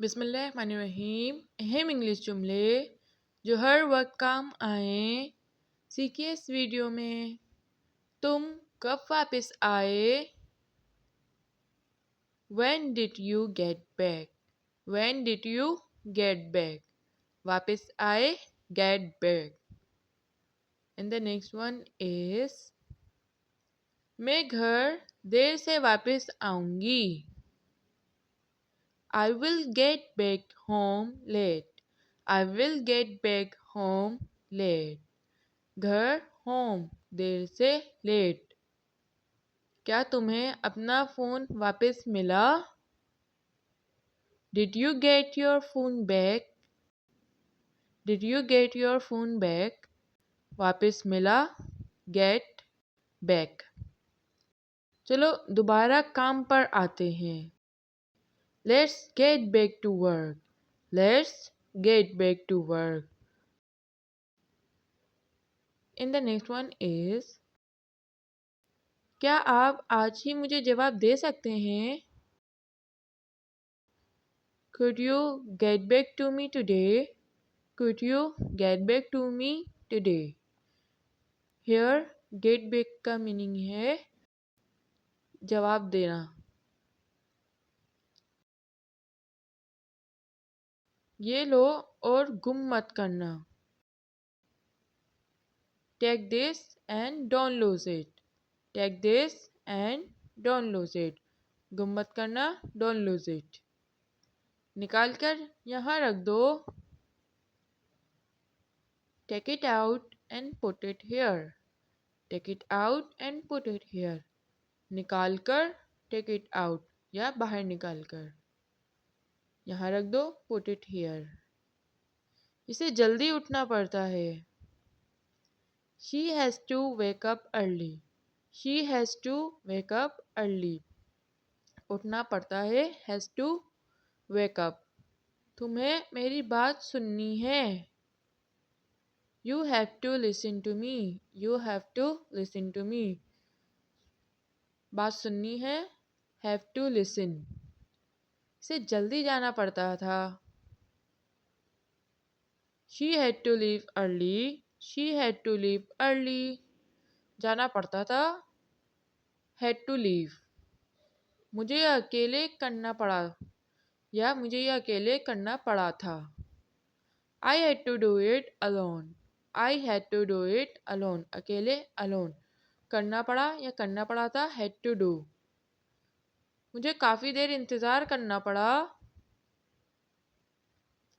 बिस्मिल्लाहिर्रहमानिर्रहीम। अहम इंग्लिश जुमले जो हर वक्त काम आए, सीखिए इस वीडियो में। तुम कब वापस आए? When did you get back? When did you get back? वापस आए, get back. And the next one is मैं घर देर से वापस आऊंगी। I will get back home late. I will get back home late. घर home देर से late. क्या तुम्हें अपना फ़ोन वापस मिला? Did you get your phone back? Did you get your phone back? वापस मिला, get back. चलो दोबारा काम पर आते हैं। Let's get back to work. Let's get back to work. And the next one is क्या आप आज ही मुझे जवाब दे सकते हैं? Could you get back to me today? Could you get back to me today? Here get back का meaning है जवाब देना। ये लो और गुम मत करना। Take this and don't lose it. Take this and don't lose it. गुम मत करना, don't lose it. निकाल कर यहाँ रख दो। Take it out and put it here. Take it out and put it here. निकाल कर take it out या बाहर निकाल कर यहाँ रख दो, put it here. इसे जल्दी उठना पड़ता है। She has to wake up early. She has to wake up early. उठना पड़ता है, has to wake up. तुम्हें मेरी बात सुननी है। You have to listen to me. You have to listen to me. बात सुननी है, have to listen. इसे जल्दी जाना पड़ता था। She had to leave early. She had to leave early. जाना पड़ता था, had to leave. मुझे यह अकेले करना पड़ा या मुझे यह अकेले करना पड़ा था। I had to do it alone. I had to do it alone. अकेले alone. करना पड़ा या करना पड़ा था, had to do. मुझे काफ़ी देर इंतज़ार करना पड़ा।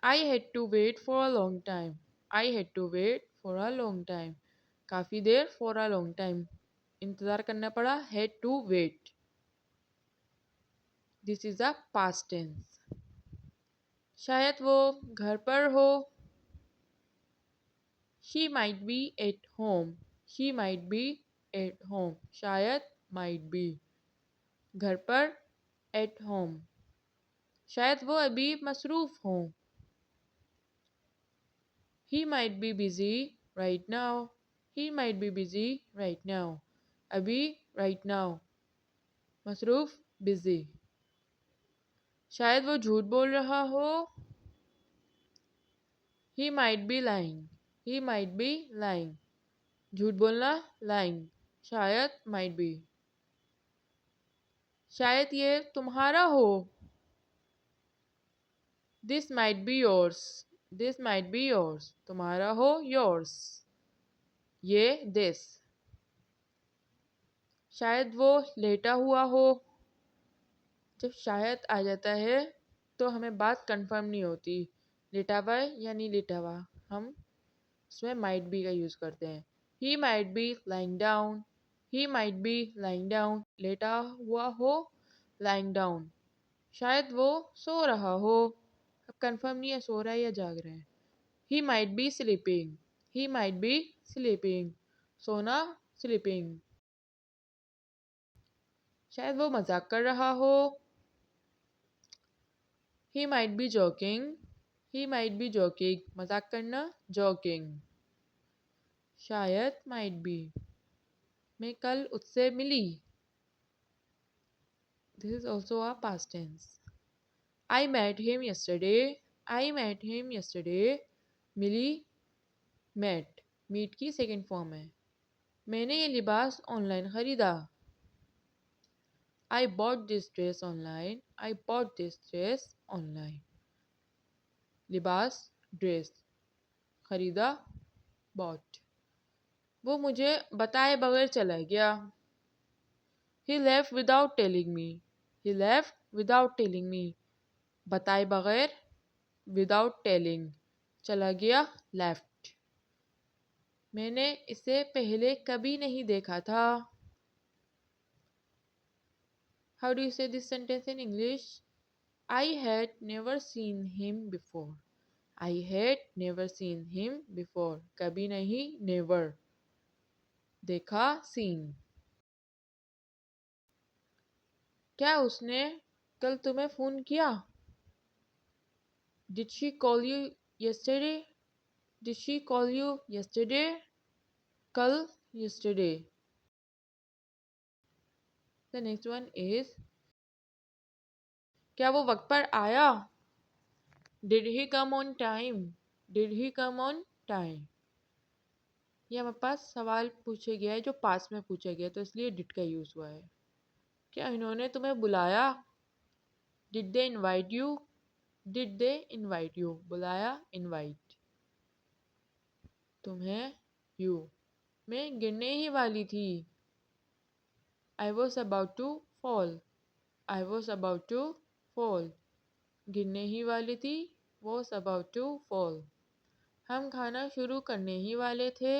I had to wait for a long time. I had to wait for a long time. काफ़ी देर for a long time. इंतज़ार करना पड़ा, had to wait. This is a past tense. शायद वो घर पर हो। She might be at home. She might be at home. शायद might be. घर पर at home. शायद वो अभी मसरूफ़ हों। He might be busy right now. He might be busy right now. अभी right now. मसरूफ़ busy. शायद वो झूठ बोल रहा हो। He might be lying. He might be lying. झूठ बोलना lying. शायद might be. शायद ये तुम्हारा हो। This might be yours. This might be yours. तुम्हारा हो yours. ये this. शायद वो लेटा हुआ हो। जब शायद आ जाता है तो हमें बात कंफर्म नहीं होती, लेटा हुआ है या नहीं लेटा हुआ। हम उसमें माइट बी का यूज़ करते हैं। He might be lying down. He might be lying down. लेटा हुआ हो, लाइंग डाउन। शायद वो सो रहा हो। अब कंफर्म नहीं है सो रहा है या जाग रहा है। He might be sleeping. He might be sleeping. सोना, स्लीपिंग। शायद वो मजाक कर रहा हो। He might be joking. He might be joking. मजाक करना joking. शायद might be. मैं कल उससे मिली. This is also a past tense. I met him yesterday. I met him yesterday. मिली met. मीट की सेकेंड फॉर्म है. मैंने ये लिबास ऑनलाइन ख़रीदा. I bought this dress online. I bought this dress online. लिबास ड्रेस ख़रीदा bought. वो मुझे बताए बगैर चला गया. He left without telling me. He left without telling me. बताए बगैर without telling. चला गया left. मैंने इसे पहले कभी नहीं देखा था. How do you say this sentence in English? I had never seen him before. I had never seen him before. कभी नहीं never. देखा seen. क्या उसने कल तुम्हें फ़ोन किया? Did she call you yesterday? Did she call you yesterday? कल yesterday. The next one is क्या वो वक्त पर आया? Did he come on time? Did he come on time? ये हमारे पास सवाल पूछे गया है जो पास में पूछा गया तो इसलिए डिड का यूज़ हुआ है. क्या इन्होंने तुम्हें बुलाया? Did they invite you? Did they invite you? बुलाया invite. तुम्हें you. मैं गिरने ही वाली थी. I was about to fall. I was about to fall. गिरने ही वाली थी. Was about to fall. हम खाना शुरू करने ही वाले थे.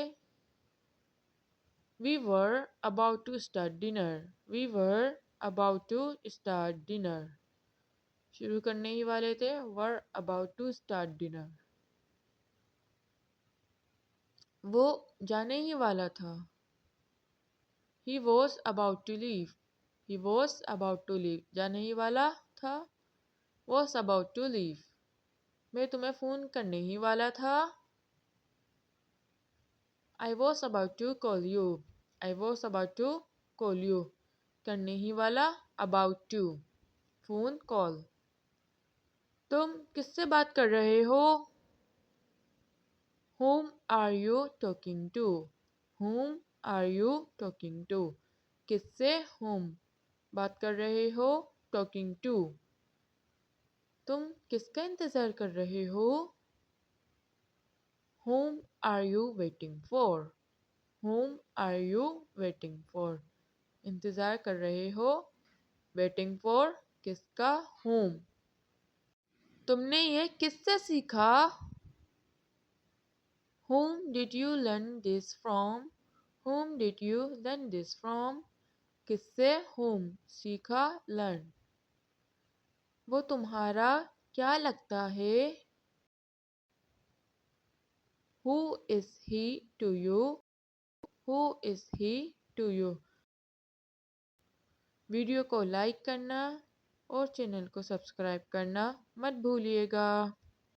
We were about to start dinner. We were about to start dinner. शुरू करने ही वाले थे. Were about to start dinner. वो जाने ही वाला था. He was about to leave. He was about to leave. जाने ही वाला था. Was about to leave. मैं तुम्हें फ़ोन करने ही वाला था. I was about to call you. I was about to call you. करने ही वाला about to. Phone call. तुम किससे बात कर रहे हो? Whom are you talking to? Whom are you talking to? किससे whom बात कर रहे हो? Talking to. तुम किसका इंतज़ार कर रहे हो? Whom are you waiting for? Whom are you waiting for? इंतज़ार कर रहे हो. Waiting for किसका? Whom. तुमने ये किससे सीखा? Whom did you learn this from? Whom did you learn this from? किससे whom सीखा learn. वो तुम्हारा क्या लगता है? Who is he to you? Who is he to you? Video को लाइक करना और चैनल को सब्सक्राइब करना मत भूलिएगा.